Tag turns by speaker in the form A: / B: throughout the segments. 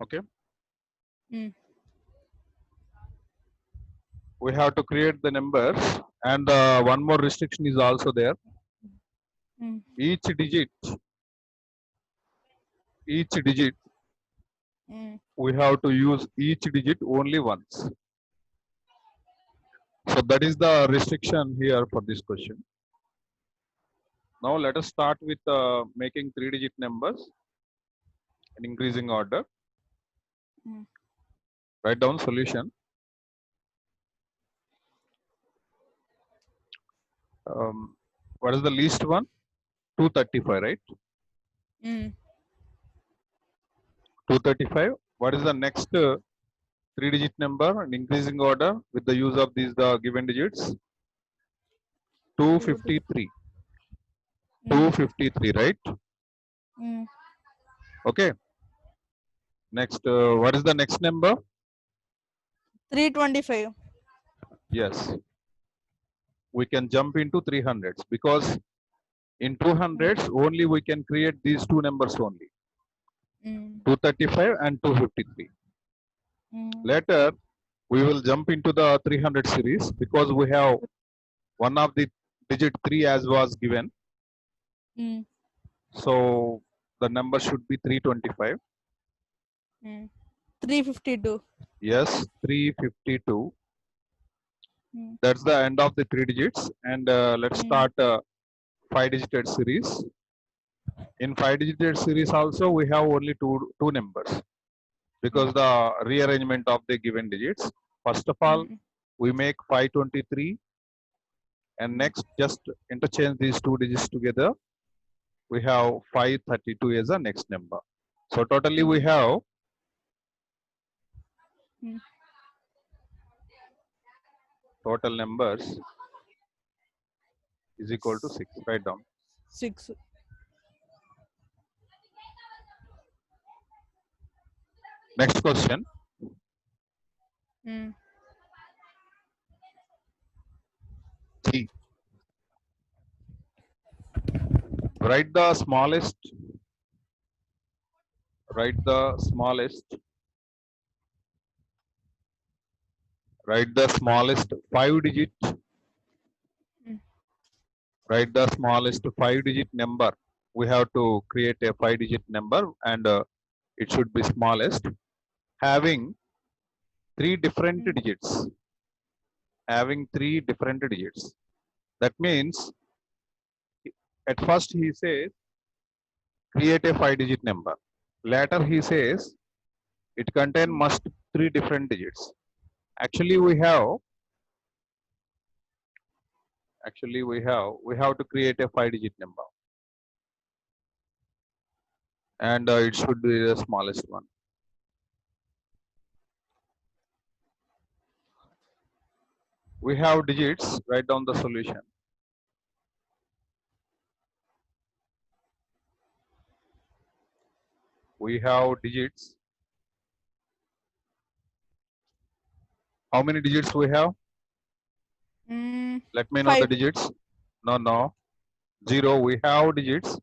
A: Okay.
B: Mm.
A: We have to create the numbers, and one more restriction is also there.
B: Mm.
A: Each digit,
B: Mm.
A: we have to use each digit only once. So that is the restriction here for this question. Now let us start with making 3-digit numbers in increasing order.
B: Mm.
A: Write down solution. What is the least one? 235, right?
B: Mm.
A: 235. What is the next 3-digit number in increasing order with the use of these the given digits? 253.
B: Mm.
A: 253, right?
B: Mm.
A: Okay. Next, what is the next number?
B: 325.
A: Yes, we can jump into 300s because in 200s only we can create these two numbers only,
B: Mm.
A: 235 and 253.
B: Mm.
A: Later, we will jump into the 300 series because we have one of the digit 3 as was given.
B: Mm.
A: So the number should be 325.
B: Mm. 352.
A: Yes, 352.
B: Mm.
A: That's the end of the 3 digits. And let's
B: Mm.
A: start 5-digit series. In 5-digit series also we have only two numbers because the rearrangement of the given digits. First of all,
B: Mm.
A: we make 523, and
B: Mm.
A: next just interchange these two digits together. We have 532 as a next number. So totally we
B: Mm.
A: have
B: Mm.
A: total numbers is equal to 6. Write down.
B: 6.
A: Next question.
B: Mm.
A: C. Write the smallest. Write the smallest Write the smallest 5-digit.
B: Mm.
A: Write the smallest 5-digit number. We have to create a 5-digit number, and it should be smallest, having 3 different
B: Mm.
A: digits. Having 3 different digits. That means at first he says create a 5-digit number. Later he says it contain
B: Mm.
A: must 3 different digits. Actually we have to create a 5-digit number, and it should be the smallest one. We have digits. Write down the solution. We have digits. How many digits we have?
B: Mm.
A: Let me know the
B: 5.
A: digits. No. 0. We have digits.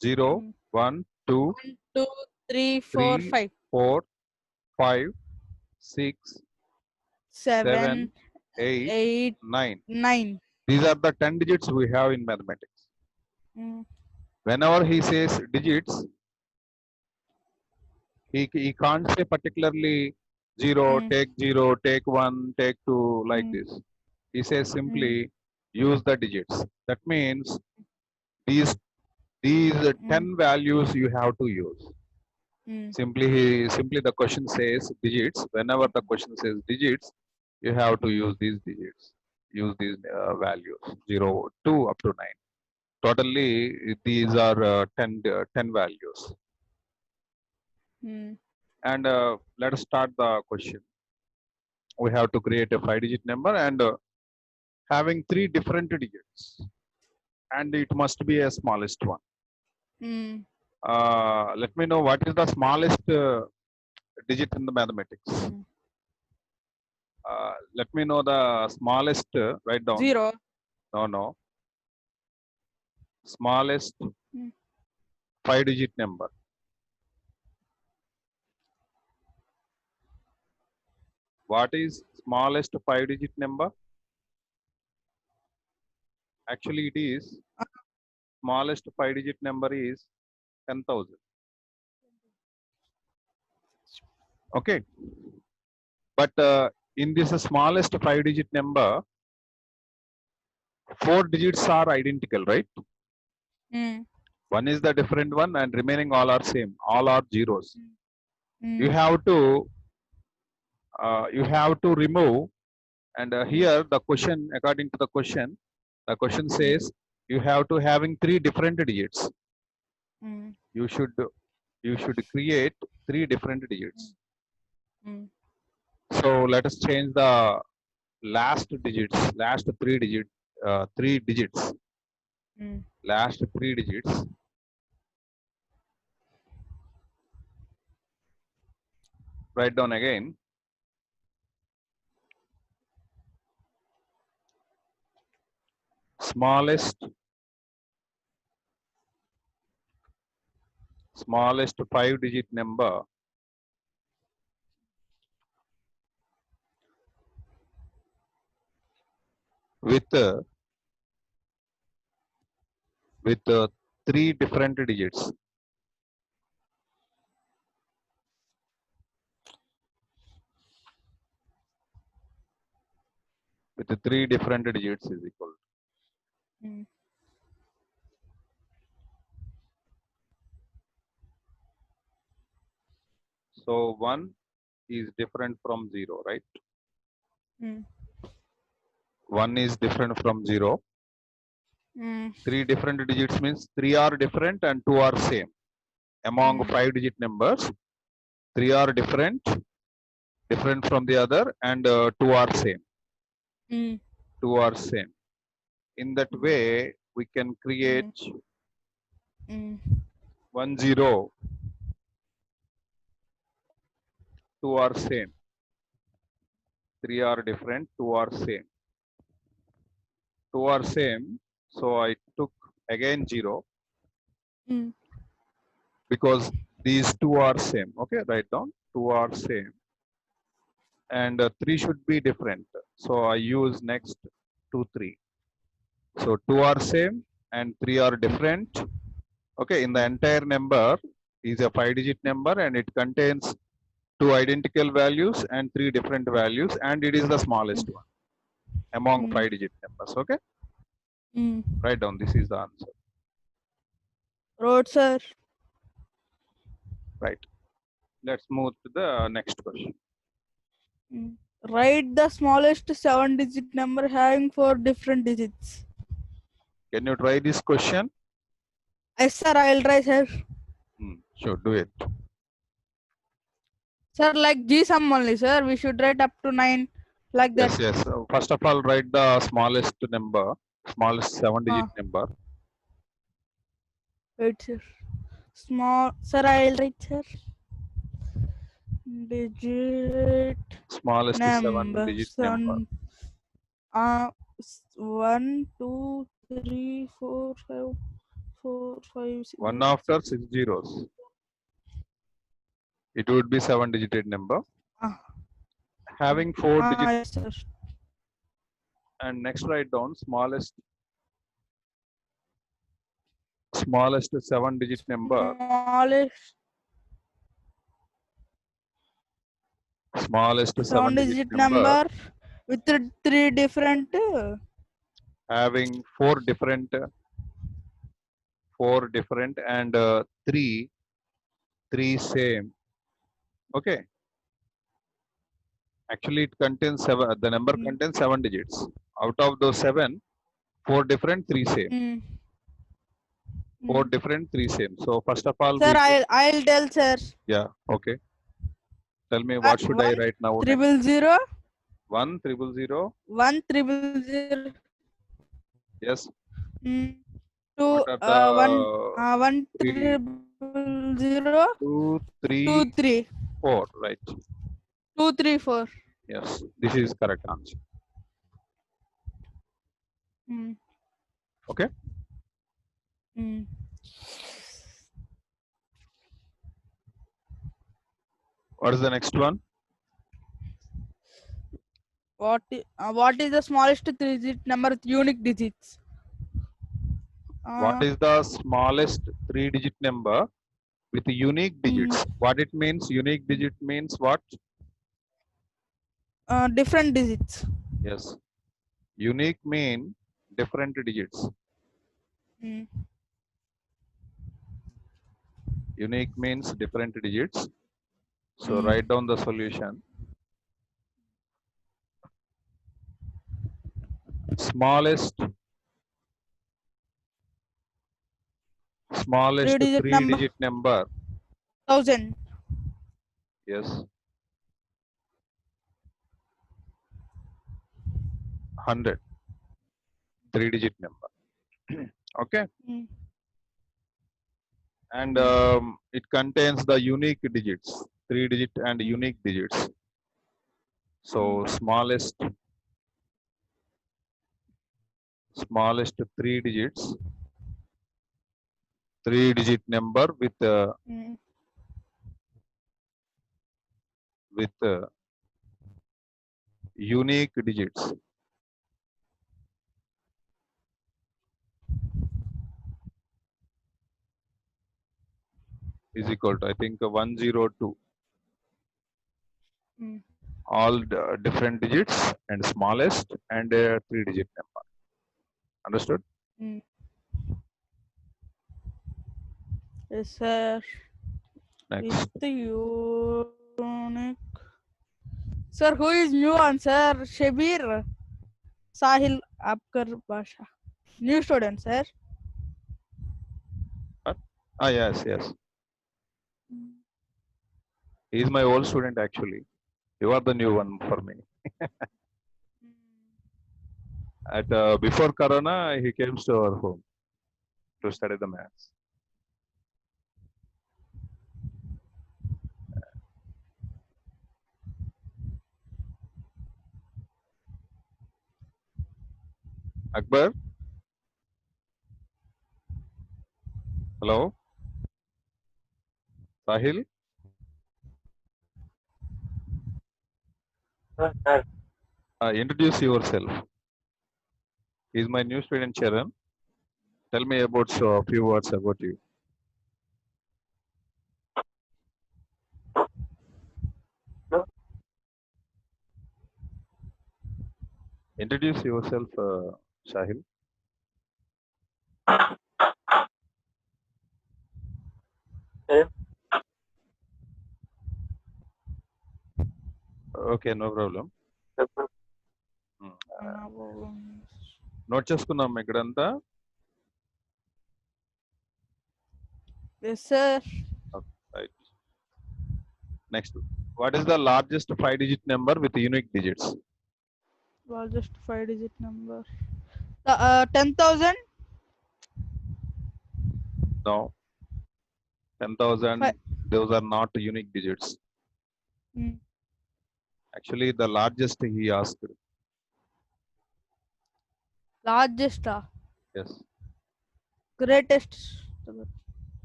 A: 0,
B: Mm.
A: 1, 2,
B: 1, 2, 3, 4,
A: 3,
B: 5,
A: 4, 5, 6, 7,
B: 7,
A: 8,
B: 8,
A: 9.
B: 9.
A: These are the 10 digits we have in mathematics.
B: Mm.
A: Whenever he says digits, he can't say particularly 0,
B: Mm.
A: take 0, take 1, take 2, like
B: Mm.
A: this. He says
B: Mm.
A: simply use the digits. That means these these
B: Mm.
A: 10 values you have to use.
B: Mm.
A: Simply the question says digits. Whenever the question says digits, you have to use these digits. Use these values 0, 2 up to 9. Totally, these are 10 values.
B: Mm.
A: And let us start the question. We have to create a 5-digit number, and having 3 different digits, and it must be a smallest one.
B: Mm.
A: Let me know what is the smallest digit in the mathematics.
B: Mm.
A: Let me know the smallest. Write down.
B: 0.
A: No. Smallest
B: Mm.
A: 5-digit number. What is smallest 5-digit number? Actually, it is smallest 5-digit number is 10,000. Okay, but in this smallest 5-digit number, 4 digits are identical, right?
B: Mm.
A: One is the different one, and remaining all are same. All are zeros. You
B: Mm.
A: have to remove. And
B: Mm.
A: here the question, according to the question
B: Mm.
A: says you have to having 3 different digits.
B: Mm.
A: You should create 3 different digits.
B: Mm.
A: So let us change the last digits, last 3 digits,
B: Mm.
A: last 3 digits. Write down again. Smallest 5-digit number with 3 different digits. With the 3 different digits is equal.
B: Mm.
A: So 1 is different from 0, right?
B: Mm.
A: 1 is different from 0.
B: Mm.
A: 3 different digits means 3 are different and 2 are same. Among
B: Mm.
A: 5-digit numbers, 3 are different from the other, and 2 are same.
B: Mm.
A: 2 are same. In that way, we can create
B: Mm.
A: 1 0, 2 are same. 3 are different, 2 are same. 2 are same. So I took again 0
B: Mm.
A: because these 2 are same. Okay, write down 2 are same. and 3 should be different. So I use next 2, 3. So 2 are same and 3 are different. Okay, in the entire number is a 5-digit number and it contains 2 identical values and 3 different values, and it is the smallest one among 5-digit numbers. Okay, write down. This is the answer.
B: Wrote, sir.
A: Right. Let's move to the next question.
B: Write the smallest 7-digit number having 4 different digits.
A: Can you try this question?
B: Yes, sir. I'll try, sir.
A: Sure, do it.
B: Sir, like G sum only, sir. We should write up to 9, like that.
A: Yes. First of all, write the smallest number, smallest 7-digit number.
B: Wait, sir. Small, sir. I'll write, sir. Digit
A: Smallest
B: number.
A: 7-digit number.
B: 1, 2, 3, 4, 5, 4, 5, 6.
A: One after 6 zeros. It would be 7-digit number. Having 4 digits.
B: Yes, sir.
A: And next write down smallest 7-digit number. Smallest 7-digit number
B: with 3 different.
A: Having 4 different and 3 same. Okay. Actually, it contains 7. The number contains 7 digits. Out of those 7, 4 different, 3 same. 4 different, 3 same. So first of all,
B: sir, I'll tell, sir.
A: Yeah. Okay. Tell me what should I write now?
B: 000.
A: 1,000.
B: 1,000.
A: Yes.
B: 2
A: What are the
B: 1 0
A: 2, 3,
B: 2 3
A: 4. Right.
B: 2 3 4.
A: Yes, this is correct answer. Okay. What is the next one?
B: What is the smallest 3-digit number with unique digits?
A: What is the smallest 3-digit number with unique digits? What it means? Unique digit means what?
B: Different digits.
A: Yes. Unique mean different digits. Unique means different digits. So write down the solution. Smallest 3-digit number.
B: 1,000.
A: Yes. 100. 3-digit number. Okay. And it contains the unique digits, 3-digit and unique digits. So smallest 3 digits, 3-digit number with unique digits is equal to, I think, 102. All different digits and smallest and 3-digit number. Understood?
B: Yes, sir.
A: Next.
B: With unique. Sir, who is new one, sir? Shabir Sahil Apkar Basha. New student, sir.
A: Yes. He is my old student actually. You are the new one for me. At before Corona, he came to our home to study the maths. Akbar? Hello? Sahil? Introduce yourself. He's my new student, Charan. Tell me about a few words about you. Introduce yourself, Shahil. Okay, no problem.
B: No problem.
A: Note చేసుకున్నాం ఇక్కడంతా.
B: Yes, sir.
A: Right. Next, what is the largest 5-digit number with unique digits?
B: Largest 5-digit number. 10,000.
A: No, 10,000. Those are not unique digits. Actually, the largest he asked.
B: Largest.
A: Yes.
B: Greatest.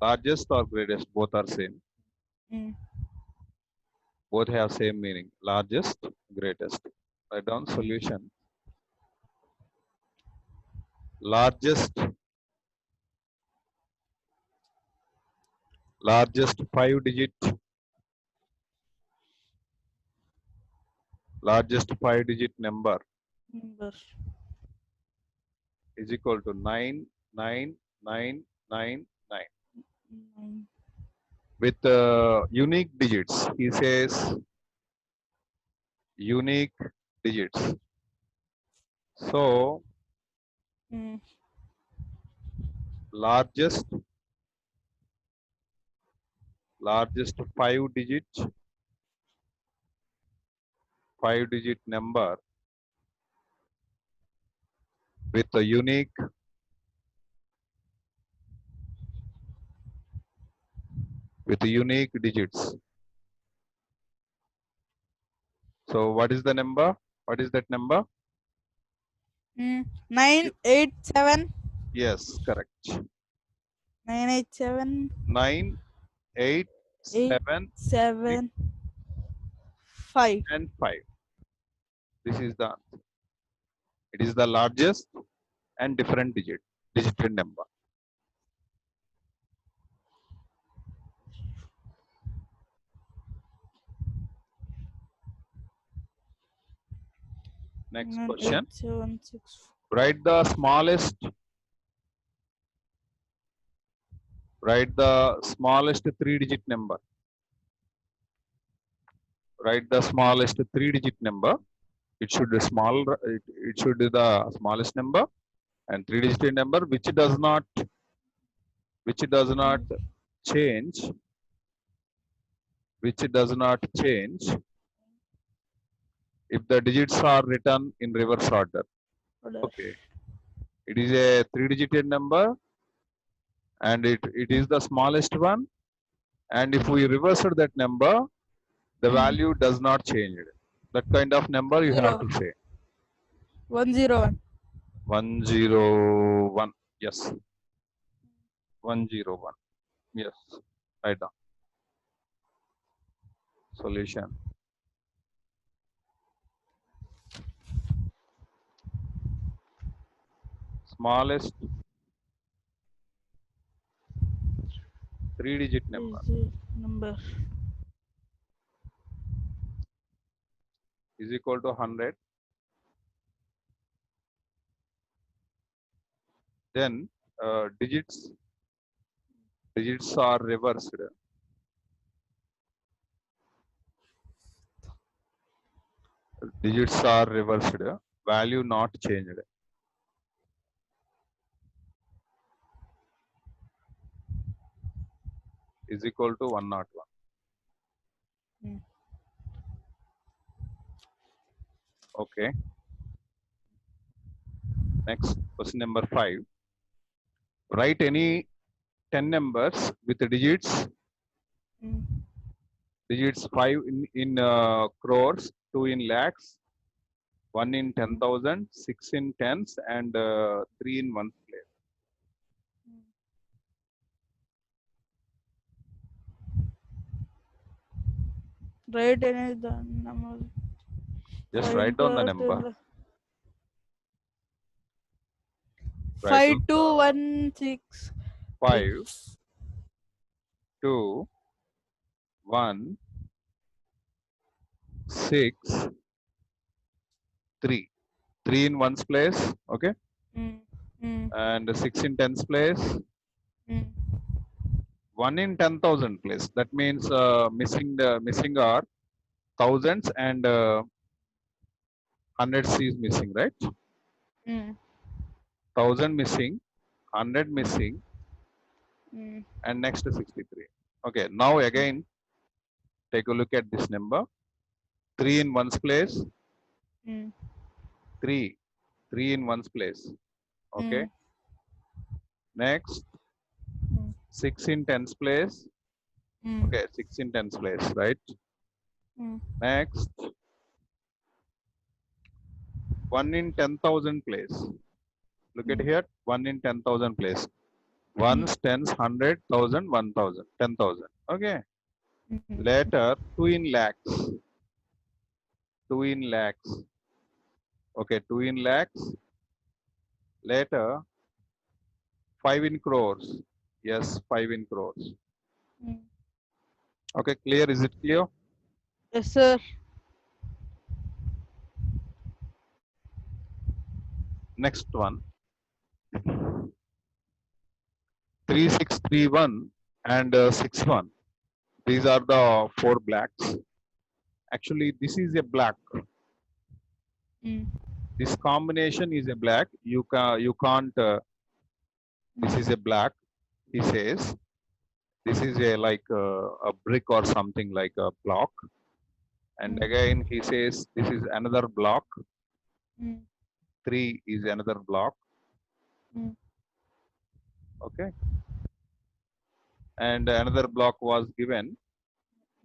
A: Largest or greatest, both are same. Both have same meaning. Largest, greatest. Write down solution. Largest 5-digit. Largest 5-digit number is equal to 99999. With unique digits, he says unique digits. So largest 5-digit number with a unique digits. So what is the number? What is that number?
B: 987.
A: Yes, correct.
B: 987.
A: 987
B: 5.
A: and 5. This is the answer. It is the largest and different digited number. Next question.
B: 98764.
A: Write the smallest 3-digit number. Write the smallest 3-digit number. It should be small. It should be the smallest number and 3-digit number which does not change. Which does not change if the digits are written in reverse order. Okay. It is a 3-digit number and it is the smallest one. And if we reverse that number, the value does not change. That kind of number you have to say.
B: 101.
A: 101. Yes. 101. Yes. Right down. Solution. Smallest 3-digit number is equal to 100. Then digits are reversed. Digits are reversed. Value not changed. Is equal to 101. Okay. Next, question number 5. Write any 10 numbers with the digits 5 in crores, 2 in lakhs, 1 in 10,000, 6 in tens, and 3 in ones place.
B: Write any the number.
A: Just
B: 5
A: write down the
B: into
A: number.
B: 10.
A: Write down
B: 5216.
A: 5, 2, 1, 6, 3. 3 in ones place, okay?
B: Mm. Mm.
A: And 6 in tens place,
B: Mm.
A: 1 in 10,000 place. That means missing are thousands and hundreds is missing, right?
B: Mm.
A: 1000 missing, 100
B: Mm.
A: missing,
B: Mm.
A: and next 63. Okay, now again take a look at this number. 3 in ones place,
B: Mm.
A: 3. 3 in ones place. Okay.
B: Mm.
A: Next,
B: Mm.
A: 6 in tens place.
B: Mm.
A: Okay, 6 in tens place, right?
B: Mm.
A: Next, 1 in 10,000 place. Look at
B: Mm.
A: here, 1 in 10,000 place.
B: Mm.
A: Ones, tens, 100, 1,000, 1,000, 10,000. Okay.
B: Mm.
A: Later, 2 in lakhs. 2 in lakhs. Okay, 2 in lakhs. Later, 5 in crores. Yes, 5 in crores.
B: Mm.
A: Okay, clear? Is it clear?
B: Yes, sir.
A: Next one. 3631 and 61. These are the 4 blacks. Actually, this is a black.
B: Mm.
A: This combination is a black. You can't. This is a black. He says this is a like a brick or something like a block. And
B: Mm.
A: again, he says this is another block.
B: Mm.
A: 3 is another block.
B: Mm.
A: Okay. And another block was given.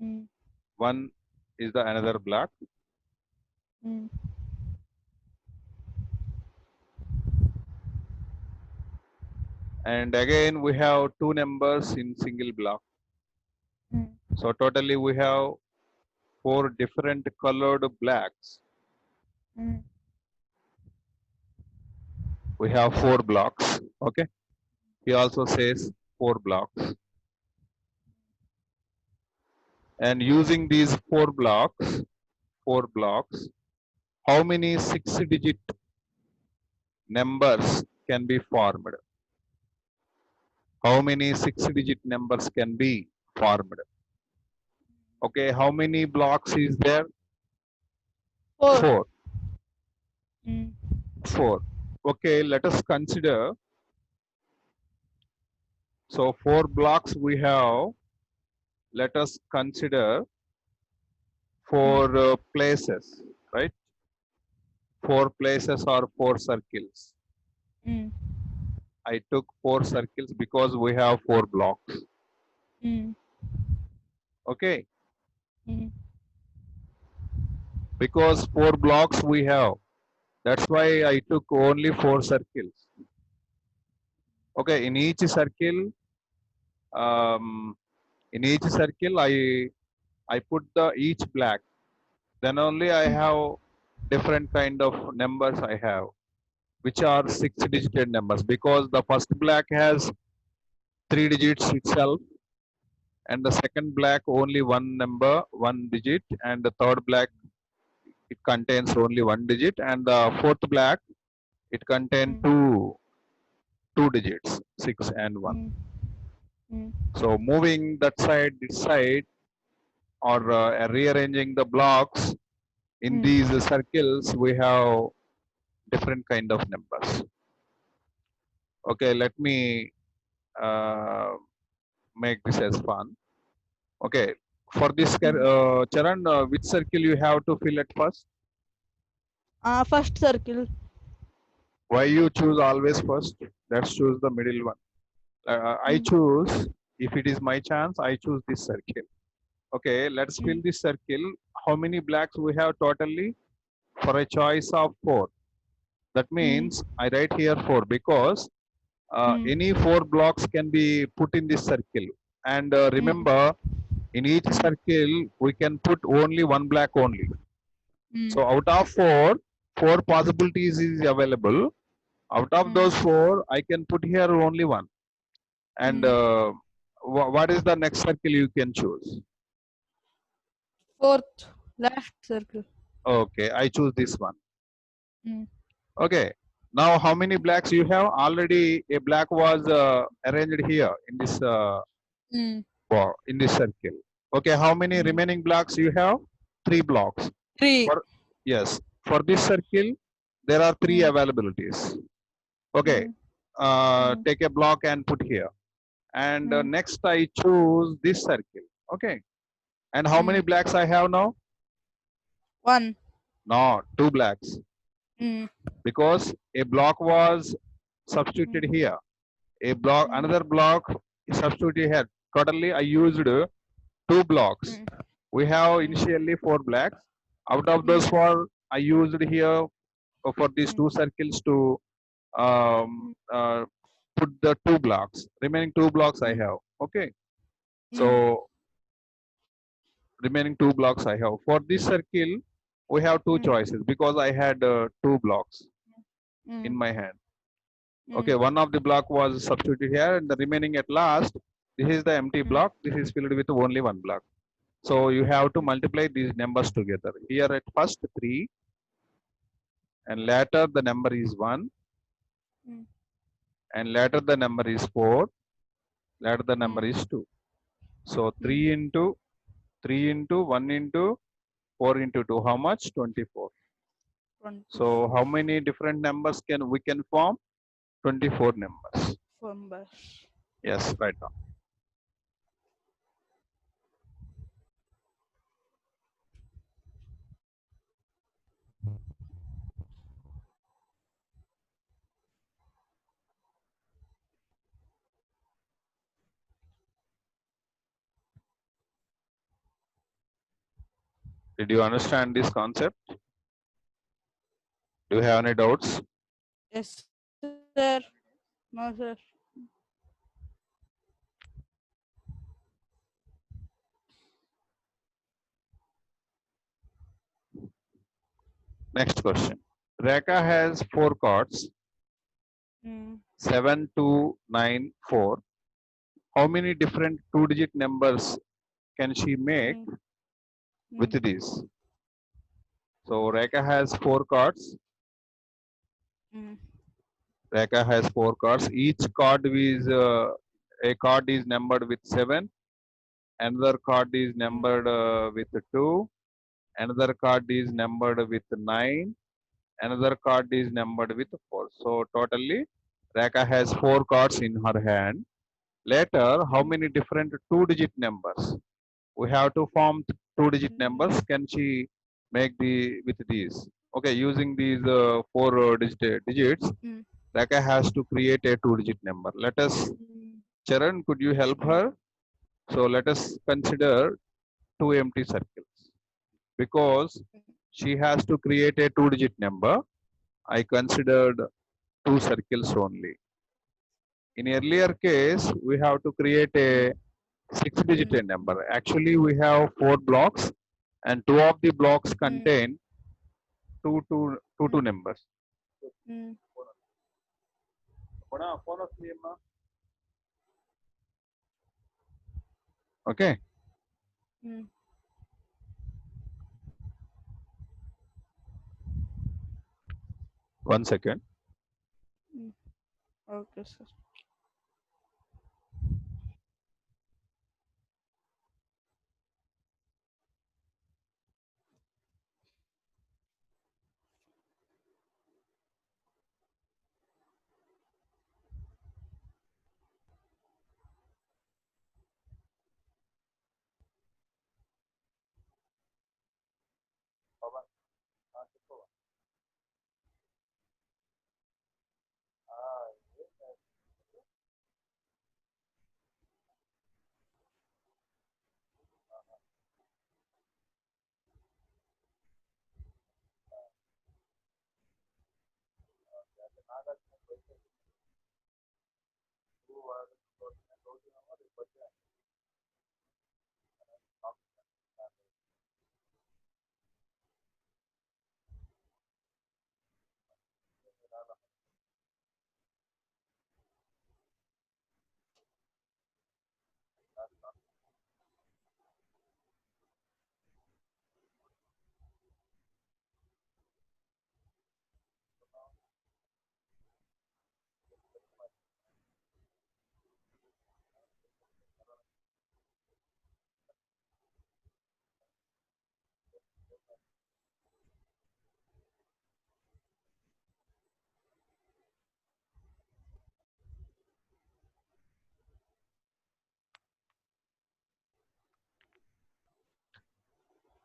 B: Mm.
A: 1 is the another block.
B: Mm.
A: And again, we have 2 numbers in single block.
B: Mm.
A: So totally we have 4 different colored blacks.
B: Mm.
A: We have 4 blocks. Okay. He also says 4 blocks. And using these 4 blocks, how many 6-digit numbers can be formed? How many 6-digit numbers can be formed? Okay, how many blocks is there?
B: 4.
A: 4.
B: Mm.
A: 4. Okay, let us consider. So 4 blocks we have. Let us consider 4 places, right? 4 places or 4 circles.
B: Mm.
A: I took 4 circles because we have 4 blocks.
B: Mm.
A: Okay,
B: Mm.
A: because 4 blocks we have. That's why I took only 4 circles. Okay, um, in each circle, I put the each black. Then only I have different kind of numbers I have, which are 6-digit numbers. Because the first black has 3 digits itself, and the second black only one number, 1 digit, and the third black it contains only 1 digit, and the fourth black it contains
B: Mm.
A: two digits, 6 and 1.
B: Mm. Mm.
A: So moving that side, this side, or rearranging the blocks in
B: Mm.
A: these circles, we have different kind of numbers. Okay, let me uh, make this as fun. Okay, for this, Charan, which circle you have to fill at first?
B: First circle.
A: Why you choose always first? Let's choose the middle one. I
B: Mm.
A: choose, if it is my chance, I choose this circle. Okay, let's fill
B: Mm.
A: this circle. How many blacks we have totally? For a choice of 4. That
B: Mm.
A: means I write here 4 because
B: Mm.
A: any 4 blocks can be put in this circle. And
B: Mm.
A: remember, in each
B: Mm.
A: circle, we can put only 1 black only. So out of four possibilities is available. Out of those four, I can put here only one. And what is the next circle you can choose?
B: Fourth left circle.
A: Okay, I choose this one.
B: Mm.
A: Okay. Now, how many blacks you have? Already a black was arranged here in this in this circle. Okay. How many remaining blocks you have? 3 blocks.
B: 3.
A: For yes, for this circle, there are 3 availabilities. Okay. Take a block and put here. And next, I choose this circle. Okay. And how many blacks I have now?
B: 1.
A: No, 2 blacks. Because a block was substituted here. A block, another block is substituted here. Totally, I used 2 blocks. We have initially 4 blacks. Out of those 4, I used here for these 2 circles to put the 2 blocks. Remaining 2 blocks I have. Okay. So remaining 2 blocks I have. For this circle, we have 2 choices because I had 2 blocks in my hand. Okay, one of the block was substituted here and the remaining at last, this is the empty block. This is filled with only one block. So you have to multiply these numbers together. Here at first 3 and later the number is 1 and later the number is 4, later the number is 2. So 3 into 1 into 4 into 2, how much? 24. So how many different numbers can we can form? 24 numbers. Yes, right now. Did you understand this concept? Do you have any doubts?
B: Yes, sir. No, sir.
A: Next question. Rekha has 4 cards, 7, 2, 9, 4. How many different 2-digit numbers can she make with these? So Rekha has 4 cards. Rekha has 4 cards. Each card is a card is numbered with 7. Another card is numbered with 2. Another card is numbered with 9. Another card is numbered with 4. So totally, Rekha has 4 cards in her hand. Later, how many different 2-digit numbers? We have to form 2-digit numbers. Can she make with these? Okay, using these 4 digits, Rekha has to create a 2-digit number. Let us, Charan, could you help her? So let us consider 2 empty circles. Because she has to create a 2-digit number, I considered 2 circles only. In earlier case, we have to create a 6-digit number. Actually, we have 4 blocks and 2 of the blocks contain two numbers. Okay. 1 second.
B: Okay, sir.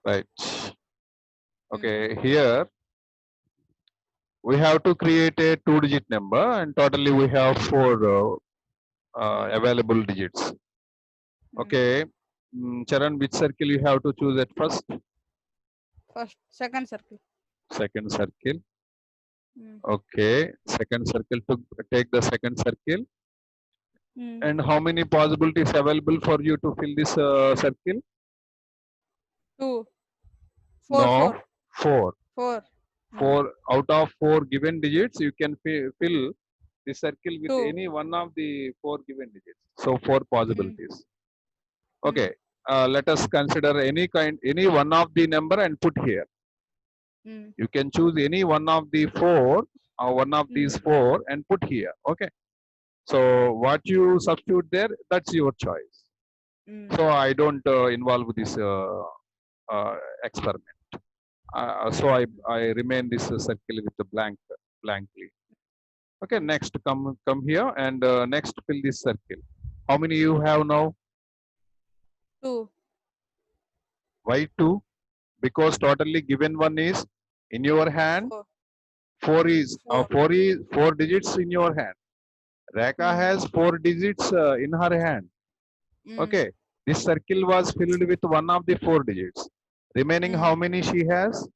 A: Right. Okay, here we have to create a 2-digit number, and totally we have 4 available digits. Okay, Charan, which circle you have to choose at first?
B: First, second circle.
A: Second circle.
B: Mm.
A: Okay, second circle, to take the second circle.
B: Mm.
A: And how many possibilities available for you to fill this circle?
B: 2, 4,
A: No,
B: 4,
A: 4.
B: 4.
A: 4 out of 4 given digits, you can fill the circle with
B: 2.
A: any one of the 4 given digits. So 4 possibilities. Okay, let us consider any one of the number and put here.
B: Mm.
A: You can choose any one of the 4 or one of these 4 and put here. Okay. So what you substitute there, that's your choice. So I don't involve this experiment. So I remain this circle with the blankly. Okay, next come here and next fill this circle. How many you have now?
B: 2.
A: Why 2? Because totally given one is in your hand.
B: 4.
A: 4 is
B: 4.
A: 4 digits in your hand. Rekha has 4 digits in her hand. Okay, this circle was filled with one of the 4 digits. Remaining how many she has?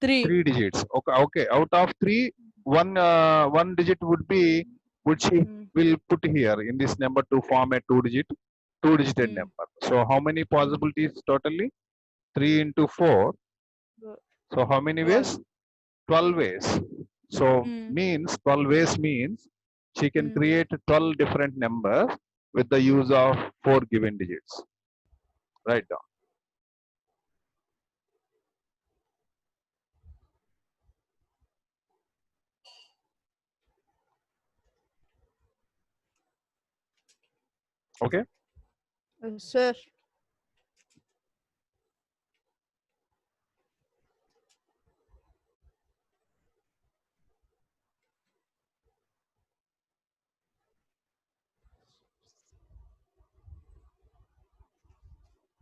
B: 3.
A: 3 digits. Okay, okay. Out of 3, one digit would she will put here in this number to form a 2-digit number. So how many possibilities totally? 3 into 4. So how many
B: 12.
A: ways? 12 ways. So means 12 ways means she can create 12 different numbers with the use of 4 given digits. Write down. Okay.
B: Sir.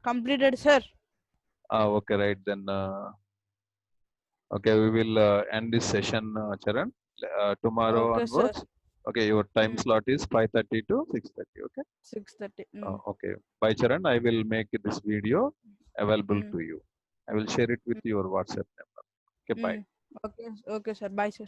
B: Completed, sir.
A: Okay, right then. Okay, we will end this session, Charan. Tomorrow
B: Okay, sir.
A: onwards. Okay, your time slot is 5:30 to 6:30. Okay.
B: 6:30.
A: Okay. By Charan, I will make this video available to you. I will share it with your WhatsApp number. Okay, bye.
B: Okay, okay, sir. Bye, sir.